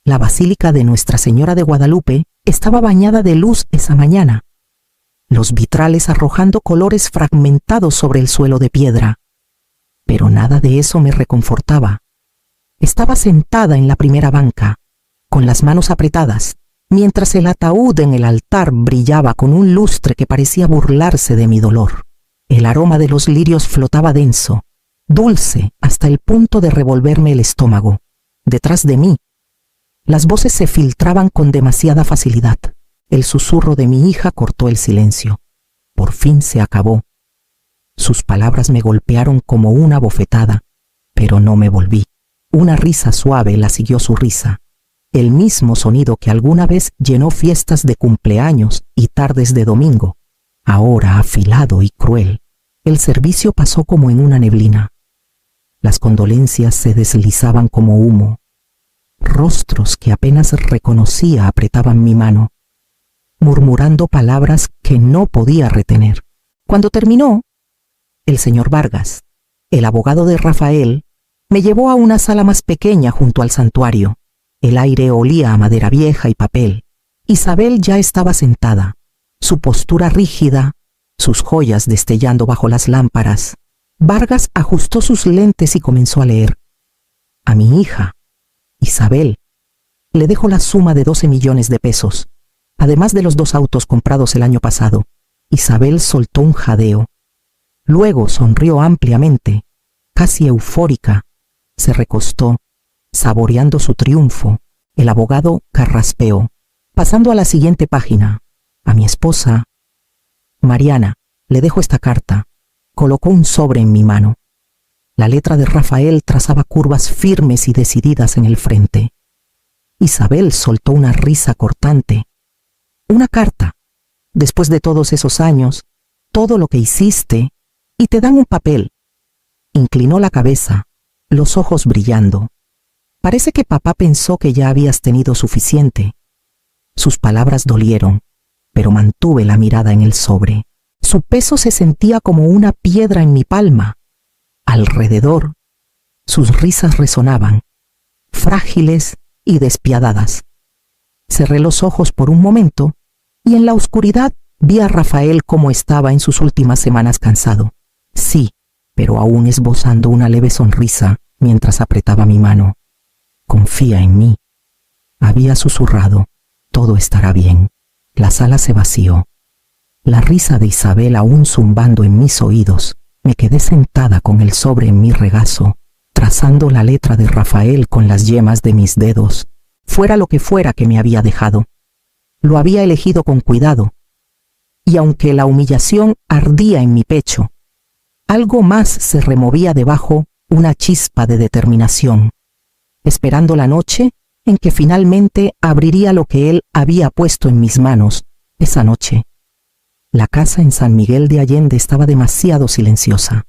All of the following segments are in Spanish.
La Basílica de Nuestra Señora de Guadalupe estaba bañada de luz esa mañana, los vitrales arrojando colores fragmentados sobre el suelo de piedra. Pero nada de eso me reconfortaba. Estaba sentada en la primera banca, con las manos apretadas, mientras el ataúd en el altar brillaba con un lustre que parecía burlarse de mi dolor. El aroma de los lirios flotaba denso, dulce hasta el punto de revolverme el estómago. Detrás de mí, las voces se filtraban con demasiada facilidad. El susurro de mi hija cortó el silencio. Por fin se acabó. Sus palabras me golpearon como una bofetada, pero no me volví. Una risa suave la siguió su risa, el mismo sonido que alguna vez llenó fiestas de cumpleaños y tardes de domingo. Ahora afilado y cruel, el servicio pasó como en una neblina. Las condolencias se deslizaban como humo. Rostros que apenas reconocía apretaban mi mano, murmurando palabras que no podía retener. Cuando terminó, el señor Vargas, el abogado de Rafael, me llevó a una sala más pequeña junto al santuario. El aire olía a madera vieja y papel. Isabel ya estaba sentada, su postura rígida, sus joyas destellando bajo las lámparas. Vargas ajustó sus lentes y comenzó a leer. A mi hija, Isabel, le dejo la suma de 12 millones de pesos, además de los 2 autos comprados el año pasado. Isabel soltó un jadeo. Luego sonrió ampliamente, casi eufórica. Se recostó, saboreando su triunfo. El abogado carraspeó. Pasando a la siguiente página. A mi esposa, Mariana, le dejo esta carta. Colocó un sobre en mi mano. La letra de Rafael trazaba curvas firmes y decididas en el frente. Isabel soltó una risa cortante. Una carta. Después de todos esos años, todo lo que hiciste, y te dan un papel. Inclinó la cabeza, los ojos brillando. Parece que papá pensó que ya habías tenido suficiente. Sus palabras dolieron, pero mantuve la mirada en el sobre. Su peso se sentía como una piedra en mi palma. Alrededor, sus risas resonaban, frágiles y despiadadas. Cerré los ojos por un momento y en la oscuridad vi a Rafael como estaba en sus últimas semanas cansado. Sí, pero aún esbozando una leve sonrisa mientras apretaba mi mano. Confía en mí. Había susurrado. Todo estará bien. La sala se vació. La risa de Isabel aún zumbando en mis oídos. Me quedé sentada con el sobre en mi regazo, trazando la letra de Rafael con las yemas de mis dedos, fuera lo que fuera que me había dejado. Lo había elegido con cuidado, y aunque la humillación ardía en mi pecho, algo más se removía debajo, una chispa de determinación, esperando la noche en que finalmente abriría lo que él había puesto en mis manos esa noche. La casa en San Miguel de Allende estaba demasiado silenciosa,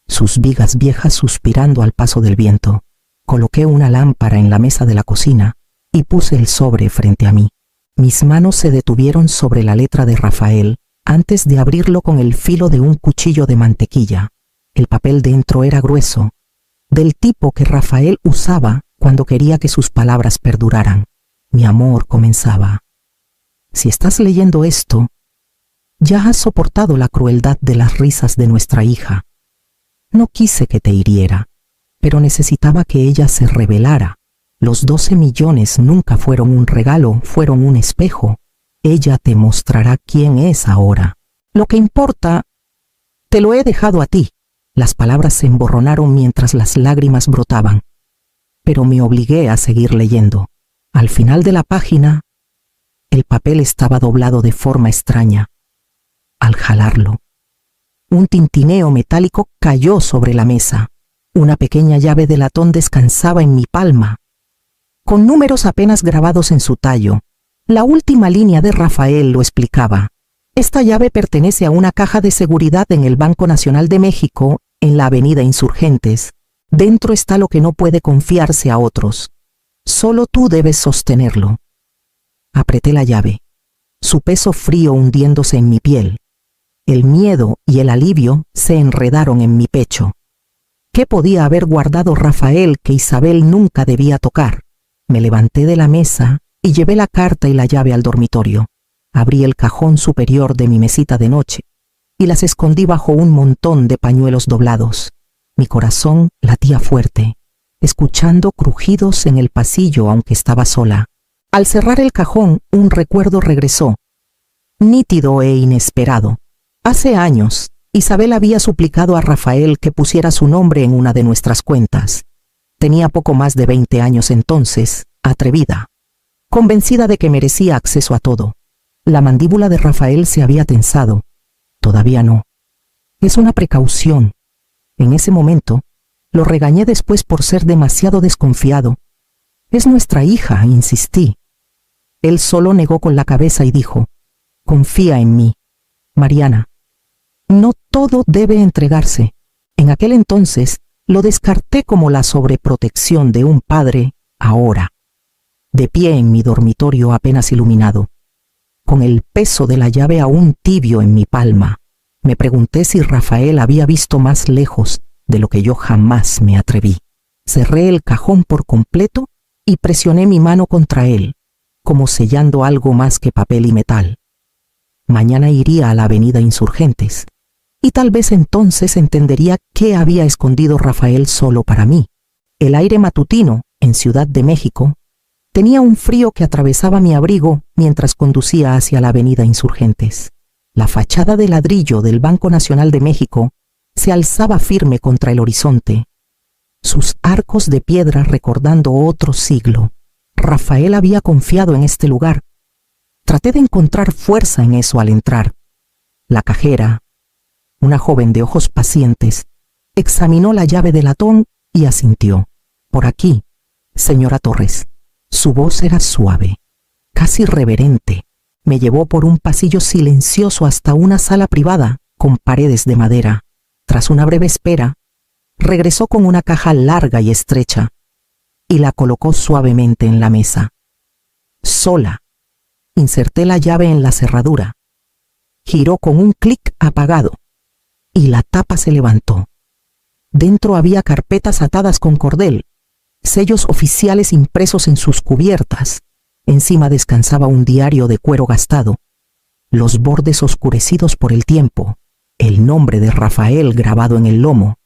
sus vigas viejas suspirando al paso del viento. Coloqué una lámpara en la mesa de la cocina y puse el sobre frente a mí. Mis manos se detuvieron sobre la letra de Rafael antes de abrirlo con el filo de un cuchillo de mantequilla. El papel dentro era grueso, del tipo que Rafael usaba cuando quería que sus palabras perduraran. Mi amor, comenzaba. Si estás leyendo esto, ya has soportado la crueldad de las risas de nuestra hija. No quise que te hiriera, pero necesitaba que ella se revelara. Los 12 millones nunca fueron un regalo, fueron un espejo. Ella te mostrará quién es ahora. Lo que importa, te lo he dejado a ti. Las palabras se emborronaron mientras las lágrimas brotaban, pero me obligué a seguir leyendo. Al final de la página, el papel estaba doblado de forma extraña. Al jalarlo, un tintineo metálico cayó sobre la mesa. Una pequeña llave de latón descansaba en mi palma, con números apenas grabados en su tallo. La última línea de Rafael lo explicaba. Esta llave pertenece a una caja de seguridad en el Banco Nacional de México, en la Avenida Insurgentes. Dentro está lo que no puede confiarse a otros. Solo tú debes sostenerlo. Apreté la llave, su peso frío hundiéndose en mi piel. El miedo y el alivio se enredaron en mi pecho. ¿Qué podía haber guardado Rafael que Isabel nunca debía tocar? Me levanté de la mesa y llevé la carta y la llave al dormitorio. Abrí el cajón superior de mi mesita de noche y las escondí bajo un montón de pañuelos doblados. Mi corazón latía fuerte, escuchando crujidos en el pasillo aunque estaba sola. Al cerrar el cajón, un recuerdo regresó, nítido e inesperado. Hace años, Isabel había suplicado a Rafael que pusiera su nombre en una de nuestras cuentas. Tenía poco más de 20 años entonces, atrevida, convencida de que merecía acceso a todo. La mandíbula de Rafael se había tensado. Todavía no. Es una precaución. En ese momento, lo regañé después por ser demasiado desconfiado. Es nuestra hija, insistí. Él solo negó con la cabeza y dijo, confía en mí, Mariana. No todo debe entregarse. En aquel entonces, lo descarté como la sobreprotección de un padre ahora. De pie en mi dormitorio apenas iluminado, con el peso de la llave aún tibio en mi palma, me pregunté si Rafael había visto más lejos de lo que yo jamás me atreví. Cerré el cajón por completo y presioné mi mano contra él, como sellando algo más que papel y metal. Mañana iría a la avenida Insurgentes, y tal vez entonces entendería qué había escondido Rafael solo para mí. El aire matutino, en Ciudad de México, tenía un frío que atravesaba mi abrigo mientras conducía hacia la avenida Insurgentes. La fachada de ladrillo del Banco Nacional de México se alzaba firme contra el horizonte, sus arcos de piedra recordando otro siglo. Rafael había confiado en este lugar. Traté de encontrar fuerza en eso al entrar. La cajera, una joven de ojos pacientes, examinó la llave de latón y asintió. Por aquí, señora Torres. Su voz era suave, casi reverente. Me llevó por un pasillo silencioso hasta una sala privada con paredes de madera. Tras una breve espera, regresó con una caja larga y estrecha y la colocó suavemente en la mesa. Sola, inserté la llave en la cerradura. Giró con un clic apagado y la tapa se levantó. Dentro había carpetas atadas con cordel, sellos oficiales impresos en sus cubiertas. Encima descansaba un diario de cuero gastado, los bordes oscurecidos por el tiempo, el nombre de Rafael grabado en el lomo.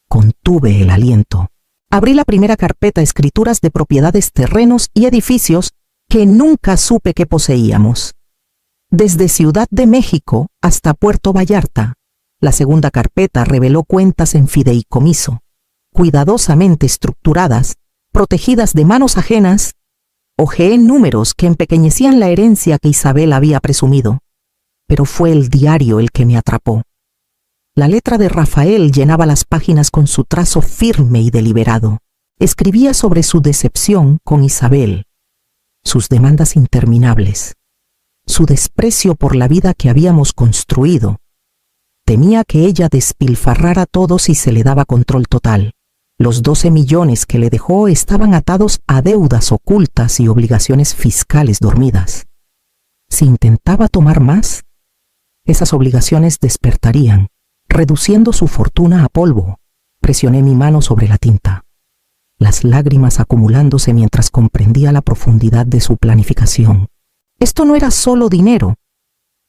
Contuve el aliento. Abrí la primera carpeta, escrituras de propiedades, terrenos y edificios que nunca supe que poseíamos. Desde Ciudad de México hasta Puerto Vallarta. La segunda carpeta reveló cuentas en fideicomiso, cuidadosamente estructuradas, protegidas de manos ajenas. Hojeé números que empequeñecían la herencia que Isabel había presumido, pero fue el diario el que me atrapó. La letra de Rafael llenaba las páginas con su trazo firme y deliberado. Escribía sobre su decepción con Isabel, sus demandas interminables, su desprecio por la vida que habíamos construido. Temía que ella despilfarrara todo si se le daba control total. Los 12 millones que le dejó estaban atados a deudas ocultas y obligaciones fiscales dormidas. Si intentaba tomar más, esas obligaciones despertarían, reduciendo su fortuna a polvo. Presioné mi mano sobre la tinta, las lágrimas acumulándose mientras comprendía la profundidad de su planificación. Esto no era solo dinero,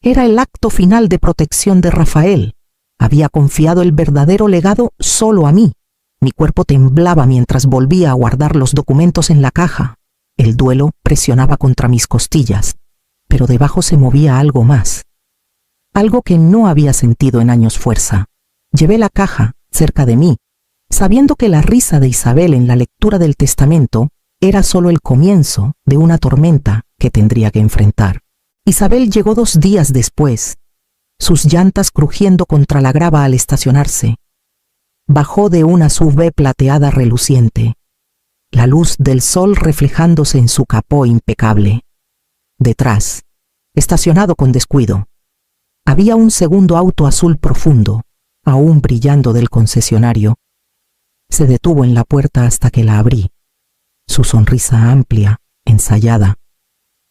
era el acto final de protección de Rafael. Había confiado el verdadero legado solo a mí. Mi cuerpo temblaba mientras volvía a guardar los documentos en la caja. El duelo presionaba contra mis costillas, pero debajo se movía algo más. Algo que no había sentido en años fuerza. Llevé la caja cerca de mí, sabiendo que la risa de Isabel en la lectura del testamento era solo el comienzo de una tormenta que tendría que enfrentar. Isabel llegó 2 días después, sus llantas crujiendo contra la grava al estacionarse. Bajó de una SUV plateada reluciente, la luz del sol reflejándose en su capó impecable. Detrás, estacionado con descuido, había un segundo auto azul profundo, aún brillando del concesionario. Se detuvo en la puerta hasta que la abrí. Su sonrisa amplia, ensayada.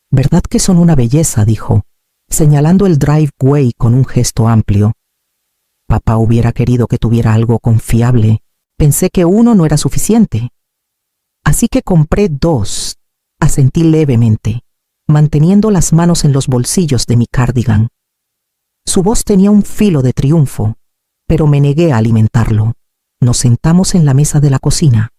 «¿Verdad que son una belleza?», dijo, señalando el driveway con un gesto amplio. Papá hubiera querido que tuviera algo confiable. Pensé que uno no era suficiente. Así que compré 2. Asentí levemente, manteniendo las manos en los bolsillos de mi cardigan. Su voz tenía un filo de triunfo, pero me negué a alimentarlo. Nos sentamos en la mesa de la cocina,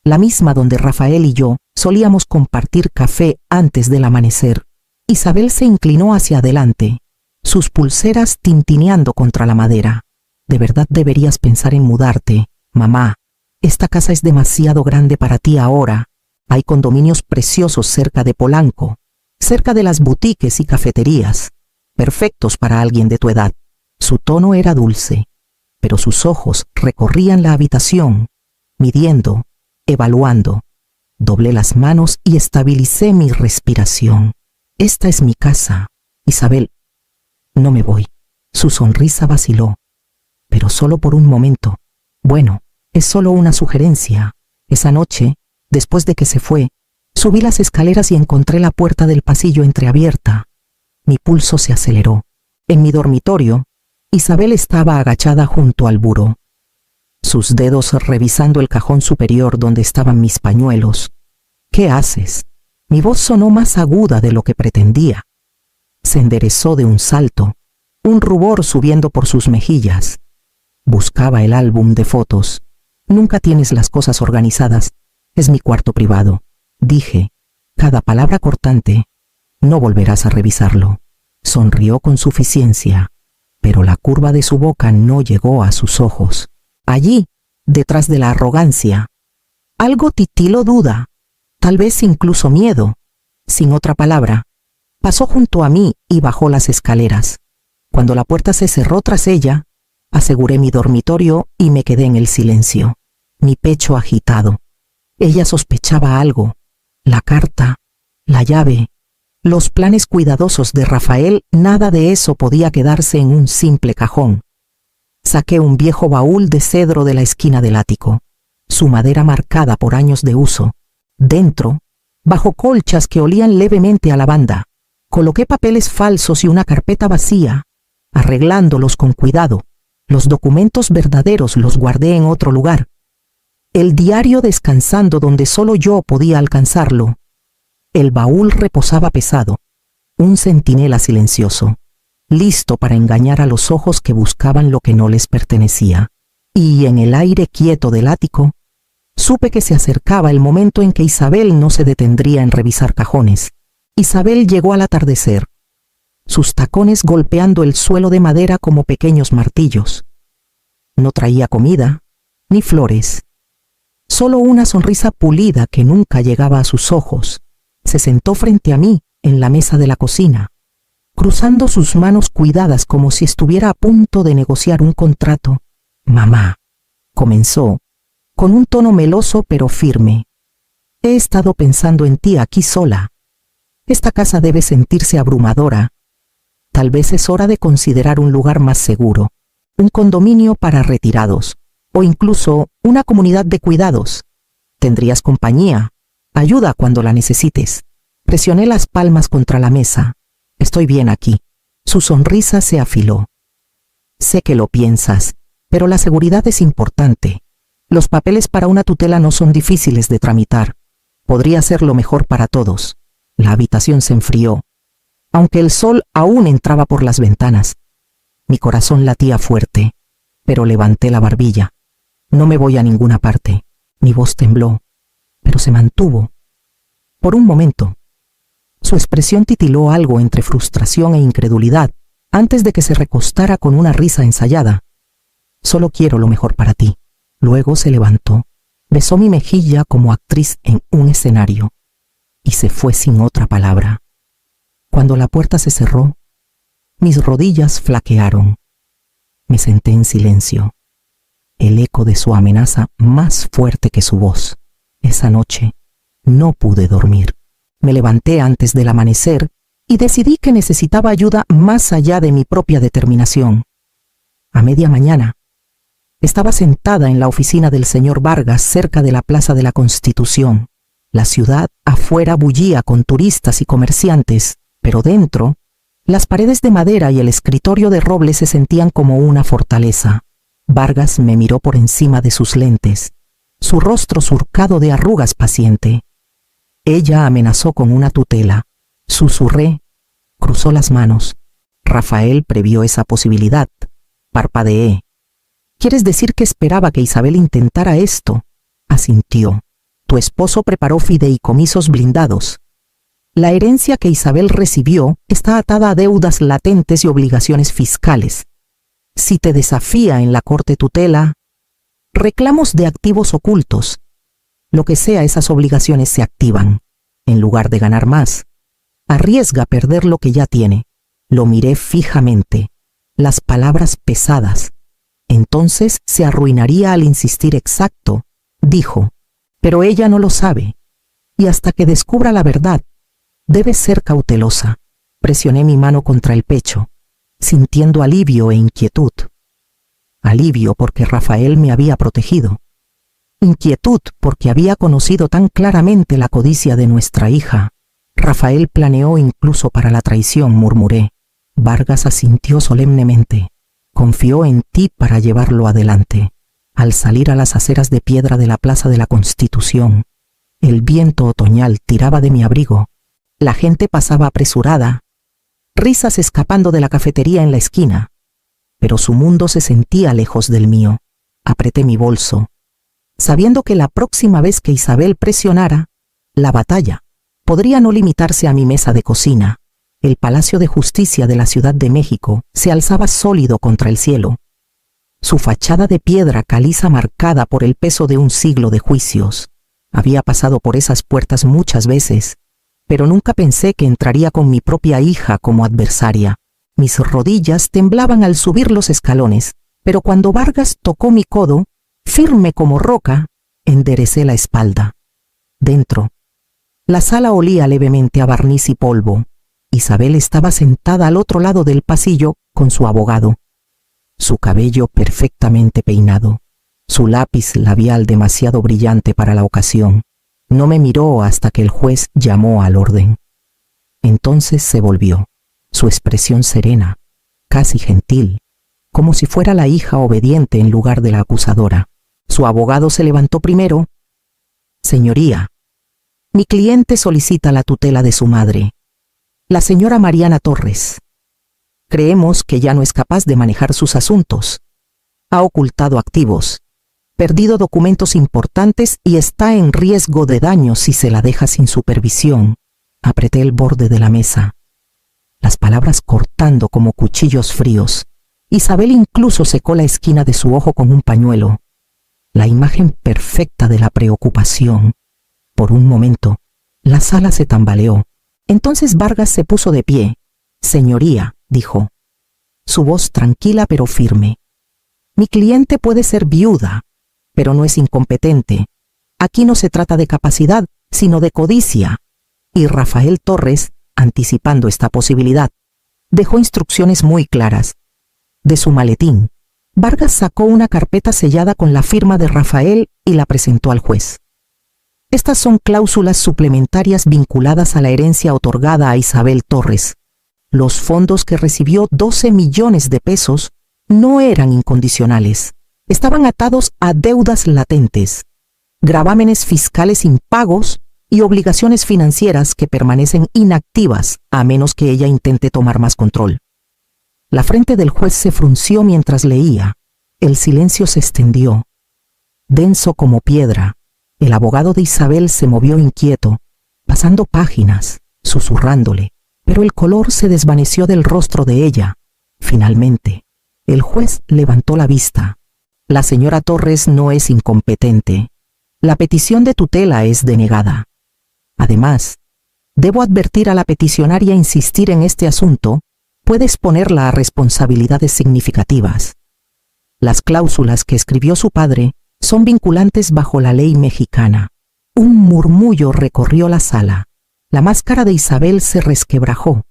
la misma donde Rafael y yo solíamos compartir café antes del amanecer. Isabel se inclinó hacia adelante, sus pulseras tintineando contra la madera. De verdad deberías pensar en mudarte, mamá. Esta casa es demasiado grande para ti ahora. Hay condominios preciosos cerca de Polanco, cerca de las boutiques y cafeterías, perfectos para alguien de tu edad. Su tono era dulce, pero sus ojos recorrían la habitación, midiendo, evaluando. Doblé las manos y estabilicé mi respiración. Esta es mi casa, Isabel. No me voy. Su sonrisa vaciló, pero solo por un momento. Bueno, es solo una sugerencia. Esa noche, después de que se fue, subí las escaleras y encontré la puerta del pasillo entreabierta. Mi pulso se aceleró. En mi dormitorio, Isabel estaba agachada junto al buró, sus dedos revisando el cajón superior donde estaban mis pañuelos. ¿Qué haces? Mi voz sonó más aguda de lo que pretendía. Se enderezó de un salto, un rubor subiendo por sus mejillas. Buscaba el álbum de fotos. Nunca tienes las cosas organizadas. Es mi cuarto privado. Dije, cada palabra cortante. No volverás a revisarlo. Sonrió con suficiencia, pero la curva de su boca no llegó a sus ojos. Allí, detrás de la arrogancia, algo titiló duda, tal vez incluso miedo. Sin otra palabra, pasó junto a mí y bajó las escaleras. Cuando la puerta se cerró tras ella, aseguré mi dormitorio y me quedé en el silencio, mi pecho agitado. Ella sospechaba algo. La carta, la llave, los planes cuidadosos de Rafael, nada de eso podía quedarse en un simple cajón. Saqué un viejo baúl de cedro de la esquina del ático, su madera marcada por años de uso. Dentro, bajo colchas que olían levemente a lavanda, coloqué papeles falsos y una carpeta vacía, arreglándolos con cuidado. Los documentos verdaderos los guardé en otro lugar. El diario descansando donde solo yo podía alcanzarlo. El baúl reposaba pesado, un centinela silencioso, listo para engañar a los ojos que buscaban lo que no les pertenecía. Y en el aire quieto del ático, supe que se acercaba el momento en que Isabel no se detendría en revisar cajones. Isabel llegó al atardecer, sus tacones golpeando el suelo de madera como pequeños martillos. No traía comida, ni flores, solo una sonrisa pulida que nunca llegaba a sus ojos. Se sentó frente a mí en la mesa de la cocina, cruzando sus manos cuidadas como si estuviera a punto de negociar un contrato. Mamá, comenzó, con un tono meloso pero firme. He estado pensando en ti aquí sola. Esta casa debe sentirse abrumadora. Tal vez es hora de considerar un lugar más seguro, un condominio para retirados, o incluso una comunidad de cuidados. Tendrías compañía, ayuda cuando la necesites. Presioné las palmas contra la mesa. Estoy bien aquí. Su sonrisa se afiló. Sé que lo piensas, pero la seguridad es importante. Los papeles para una tutela no son difíciles de tramitar. Podría ser lo mejor para todos. La habitación se enfrió, aunque el sol aún entraba por las ventanas. Mi corazón latía fuerte, pero levanté la barbilla. No me voy a ninguna parte. Mi voz tembló, pero se mantuvo. Por un momento, su expresión titiló algo entre frustración e incredulidad, antes de que se recostara con una risa ensayada. Solo quiero lo mejor para ti. Luego se levantó, besó mi mejilla como actriz en un escenario, y se fue sin otra palabra. Cuando la puerta se cerró, mis rodillas flaquearon. Me senté en silencio, el eco de su amenaza más fuerte que su voz. Esa noche no pude dormir. Me levanté antes del amanecer y decidí que necesitaba ayuda más allá de mi propia determinación. A media mañana, estaba sentada en la oficina del señor Vargas cerca de la Plaza de la Constitución. La ciudad afuera bullía con turistas y comerciantes, pero dentro, las paredes de madera y el escritorio de roble se sentían como una fortaleza. Vargas me miró por encima de sus lentes, su rostro surcado de arrugas paciente. Ella amenazó con una tutela. Susurré. Cruzó las manos. Rafael previó esa posibilidad. Parpadeé. ¿Quieres decir que esperaba que Isabel intentara esto? Asintió. Tu esposo preparó fideicomisos blindados. La herencia que Isabel recibió está atada a deudas latentes y obligaciones fiscales. Si te desafía en la corte tutela, reclamos de activos ocultos. Lo que sea, esas obligaciones se activan. En lugar de ganar más, arriesga perder lo que ya tiene. Lo miré fijamente. Las palabras pesadas. Entonces se arruinaría al insistir exacto, dijo. Pero ella no lo sabe. Y hasta que descubra la verdad, debes ser cautelosa. Presioné mi mano contra el pecho, sintiendo alivio e inquietud. Alivio porque Rafael me había protegido. Inquietud porque había conocido tan claramente la codicia de nuestra hija. Rafael planeó incluso para la traición, murmuré. Vargas asintió solemnemente. Confió en ti para llevarlo adelante. Al salir a las aceras de piedra de la Plaza de la Constitución, el viento otoñal tiraba de mi abrigo. La gente pasaba apresurada, risas escapando de la cafetería en la esquina, pero su mundo se sentía lejos del mío. Apreté mi bolso, sabiendo que la próxima vez que Isabel presionara, la batalla podría no limitarse a mi mesa de cocina. El Palacio de Justicia de la Ciudad de México se alzaba sólido contra el cielo. Su fachada de piedra caliza marcada por el peso de un siglo de juicios. Había pasado por esas puertas muchas veces, pero nunca pensé que entraría con mi propia hija como adversaria. Mis rodillas temblaban al subir los escalones, pero cuando Vargas tocó mi codo, firme como roca, enderecé la espalda. Dentro, la sala olía levemente a barniz y polvo. Isabel estaba sentada al otro lado del pasillo con su abogado. Su cabello perfectamente peinado, su lápiz labial demasiado brillante para la ocasión. No me miró hasta que el juez llamó al orden. Entonces se volvió, su expresión serena, casi gentil, como si fuera la hija obediente en lugar de la acusadora. Su abogado se levantó primero. Señoría, mi cliente solicita la tutela de su madre, la señora Mariana Torres. Creemos que ya no es capaz de manejar sus asuntos. Ha ocultado activos, perdido documentos importantes y está en riesgo de daño si se la deja sin supervisión. Apreté el borde de la mesa, las palabras cortando como cuchillos fríos. Isabel incluso secó la esquina de su ojo con un pañuelo. La imagen perfecta de la preocupación. Por un momento, la sala se tambaleó. Entonces Vargas se puso de pie. Señoría, dijo, su voz tranquila pero firme. Mi cliente puede ser viuda, pero no es incompetente. Aquí no se trata de capacidad, sino de codicia. Y Rafael Torres, anticipando esta posibilidad, dejó instrucciones muy claras. De su maletín, Vargas sacó una carpeta sellada con la firma de Rafael y la presentó al juez. Estas son cláusulas suplementarias vinculadas a la herencia otorgada a Isabel Torres. Los fondos que recibió, 12 millones de pesos, no eran incondicionales. Estaban atados a deudas latentes, gravámenes fiscales impagos y obligaciones financieras que permanecen inactivas a menos que ella intente tomar más control. La frente del juez se frunció mientras leía. El silencio se extendió, denso como piedra. El abogado de Isabel se movió inquieto, pasando páginas, susurrándole, pero el color se desvaneció del rostro de ella. Finalmente, el juez levantó la vista. La señora Torres no es incompetente. La petición de tutela es denegada. Además, debo advertir a la peticionaria insistir en este asunto puede exponerla a responsabilidades significativas. Las cláusulas que escribió su padre son vinculantes bajo la ley mexicana. Un murmullo recorrió la sala. La máscara de Isabel se resquebrajó.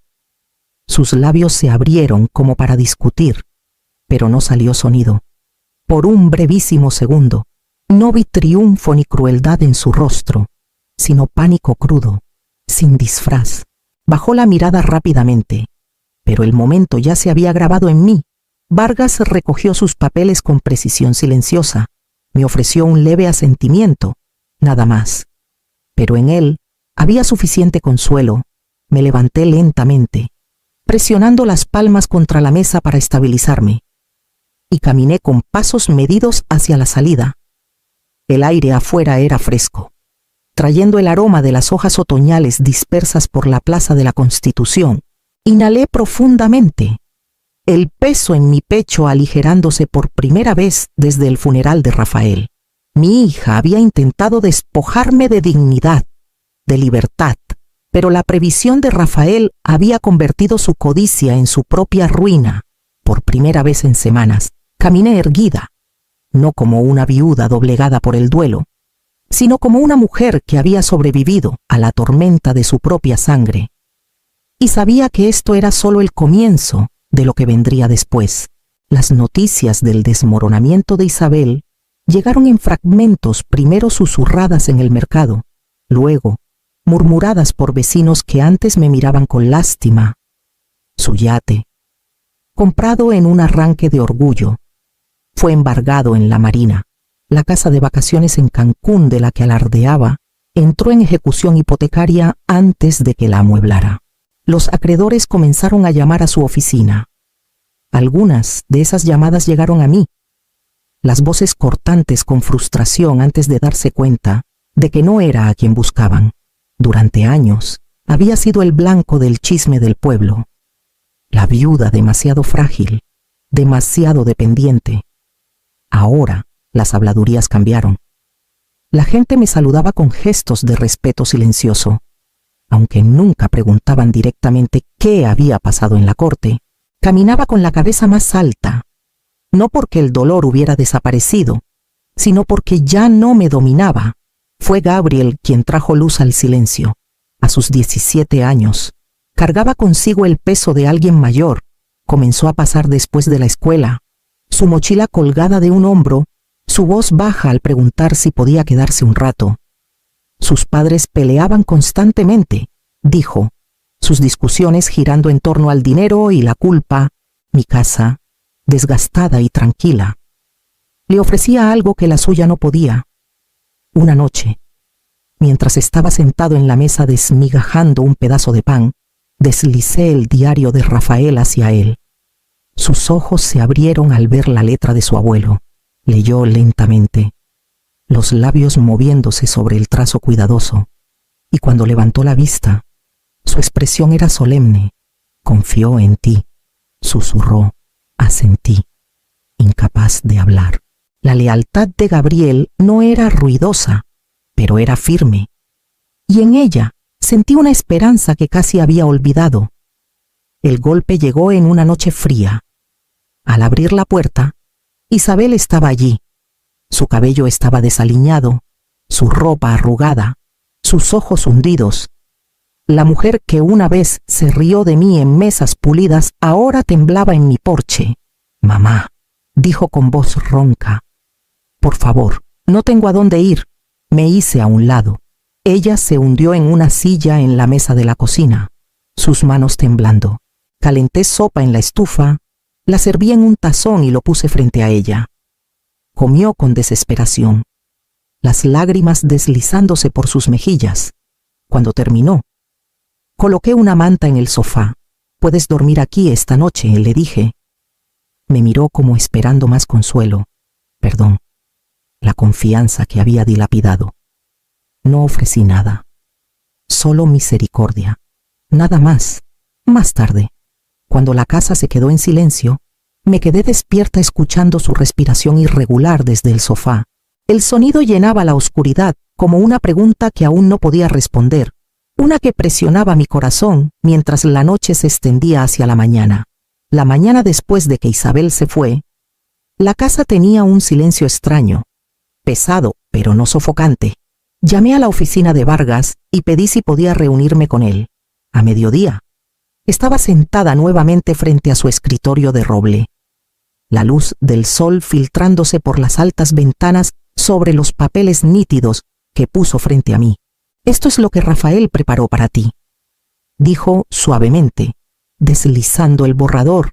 Sus labios se abrieron como para discutir, pero no salió sonido. Por un brevísimo segundo, no vi triunfo ni crueldad en su rostro, sino pánico crudo, sin disfraz. Bajó la mirada rápidamente, pero el momento ya se había grabado en mí. Vargas recogió sus papeles con precisión silenciosa. Me ofreció un leve asentimiento, nada más. Pero en él Había suficiente consuelo. Me levanté lentamente, presionando las palmas contra la mesa para estabilizarme, y caminé con pasos medidos hacia la salida. El aire afuera era fresco, trayendo el aroma de las hojas otoñales dispersas por la Plaza de la Constitución. Inhalé profundamente, el peso en mi pecho aligerándose por primera vez desde el funeral de Rafael. Mi hija había intentado despojarme de dignidad, de libertad, pero la previsión de Rafael había convertido su codicia en su propia ruina. Por primera vez en semanas, caminé erguida, no como una viuda doblegada por el duelo, sino como una mujer que había sobrevivido a la tormenta de su propia sangre. Y sabía que esto era solo el comienzo de lo que vendría después. Las noticias del desmoronamiento de Isabel llegaron en fragmentos, primero susurradas en el mercado, luego murmuradas por vecinos que antes me miraban con lástima. Su yate, comprado en un arranque de orgullo, fue embargado en la Marina. La casa de vacaciones en Cancún de la que alardeaba entró en ejecución hipotecaria antes de que la amueblara. Los acreedores comenzaron a llamar a su oficina. Algunas de esas llamadas llegaron a mí. Las voces cortantes con frustración antes de darse cuenta de que no era a quien buscaban. Durante años había sido el blanco del chisme del pueblo. La viuda demasiado frágil, demasiado dependiente. Ahora las habladurías cambiaron. La gente me saludaba con gestos de respeto silencioso. Aunque nunca preguntaban directamente qué había pasado en la corte, caminaba con la cabeza más alta, no porque el dolor hubiera desaparecido, sino porque ya no me dominaba. Fue Gabriel quien trajo luz al silencio. A sus 17 años, cargaba consigo el peso de alguien mayor. Comenzó a pasar después de la escuela, su mochila colgada de un hombro, su voz baja al preguntar si podía quedarse un rato. Sus padres peleaban constantemente, dijo, sus discusiones girando en torno al dinero y la culpa. Mi casa, desgastada y tranquila, le ofrecía algo que la suya no podía. Una noche, mientras estaba sentado en la mesa desmigajando un pedazo de pan, deslicé el diario de Rafael hacia él. Sus ojos se abrieron al ver la letra de su abuelo. Leyó lentamente, los labios moviéndose sobre el trazo cuidadoso, y cuando levantó la vista, su expresión era solemne. Confió en ti, susurró, asentí, incapaz de hablar. La lealtad de Gabriel no era ruidosa, pero era firme, y en ella sentí una esperanza que casi había olvidado. El golpe llegó en una noche fría. Al abrir la puerta, Isabel estaba allí. Su cabello estaba desaliñado, su ropa arrugada, sus ojos hundidos. La mujer que una vez se rió de mí en mesas pulidas ahora temblaba en mi porche. Mamá, dijo con voz ronca. Por favor, no tengo a dónde ir. Me hice a un lado. Ella se hundió en una silla en la mesa de la cocina, sus manos temblando. Calenté sopa en la estufa, la serví en un tazón y lo puse frente a ella. Comió con desesperación, las lágrimas deslizándose por sus mejillas. Cuando terminó, coloqué una manta en el sofá. Puedes dormir aquí esta noche, le dije. Me miró como esperando más consuelo. Perdón, la confianza que había dilapidado. No ofrecí nada, solo misericordia, nada más. Más tarde, cuando la casa se quedó en silencio, me quedé despierta escuchando su respiración irregular desde el sofá. El sonido llenaba la oscuridad como una pregunta que aún no podía responder, una que presionaba mi corazón mientras la noche se extendía hacia la mañana. La mañana después de que Isabel se fue, la casa tenía un silencio extraño, pesado pero no sofocante. Llamé a la oficina de Vargas y pedí si podía reunirme con él. A mediodía, estaba sentada nuevamente frente a su escritorio de roble, la luz del sol filtrándose por las altas ventanas sobre los papeles nítidos que puso frente a mí. Esto es lo que Rafael preparó para ti, dijo suavemente, deslizando el borrador.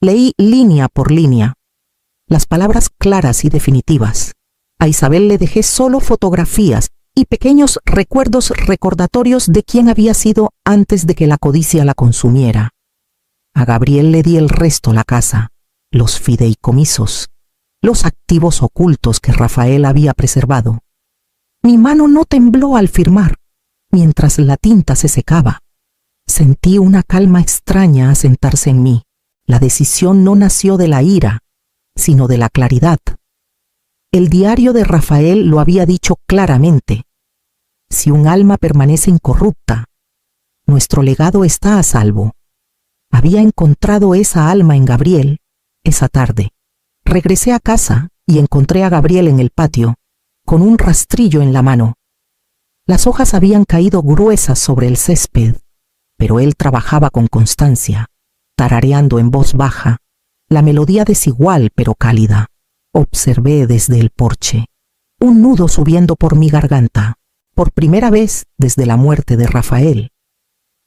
Leí línea por línea, las palabras claras y definitivas. A Isabel le dejé solo fotografías y pequeños recordatorios de quién había sido antes de que la codicia la consumiera. A Gabriel le di el resto: la casa, los fideicomisos, los activos ocultos que Rafael había preservado. Mi mano no tembló al firmar. Mientras la tinta se secaba, sentí una calma extraña asentarse en mí. La decisión no nació de la ira, sino de la claridad. El diario de Rafael lo había dicho claramente: si un alma permanece incorrupta, nuestro legado está a salvo. Había encontrado esa alma en Gabriel esa tarde. Regresé a casa y encontré a Gabriel en el patio, con un rastrillo en la mano. Las hojas habían caído gruesas sobre el césped, pero él trabajaba con constancia, tarareando en voz baja, la melodía desigual pero cálida. Observé desde el porche, un nudo subiendo por mi garganta. Por primera vez desde la muerte de Rafael,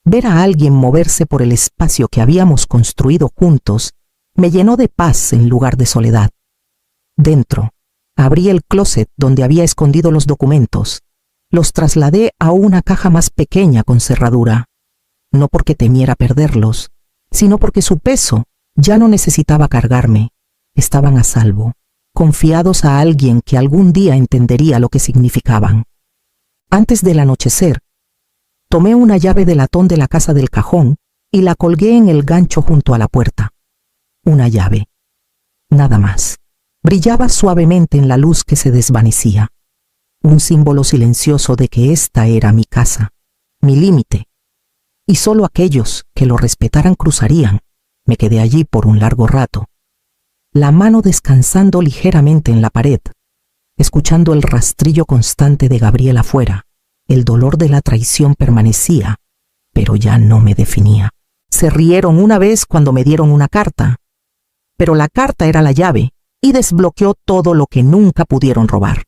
ver a alguien moverse por el espacio que habíamos construido juntos me llenó de paz en lugar de soledad. Dentro, abrí el closet donde había escondido los documentos. Los trasladé a una caja más pequeña con cerradura, no porque temiera perderlos, sino porque su peso ya no necesitaba cargarme. Estaban a salvo, confiados a alguien que algún día entendería lo que significaban. Antes del anochecer, tomé una llave de latón de la casa del cajón y la colgué en el gancho junto a la puerta. Una llave, nada más. Brillaba suavemente en la luz que se desvanecía. Un símbolo silencioso de que esta era mi casa, mi límite, y solo aquellos que lo respetaran cruzarían. Me quedé allí por un largo rato, la mano descansando ligeramente en la pared, escuchando el rastrillo constante de Gabriel afuera. El dolor de la traición permanecía, pero ya no me definía. Se rieron una vez cuando me dieron una carta, pero la carta era la llave y desbloqueó todo lo que nunca pudieron robar.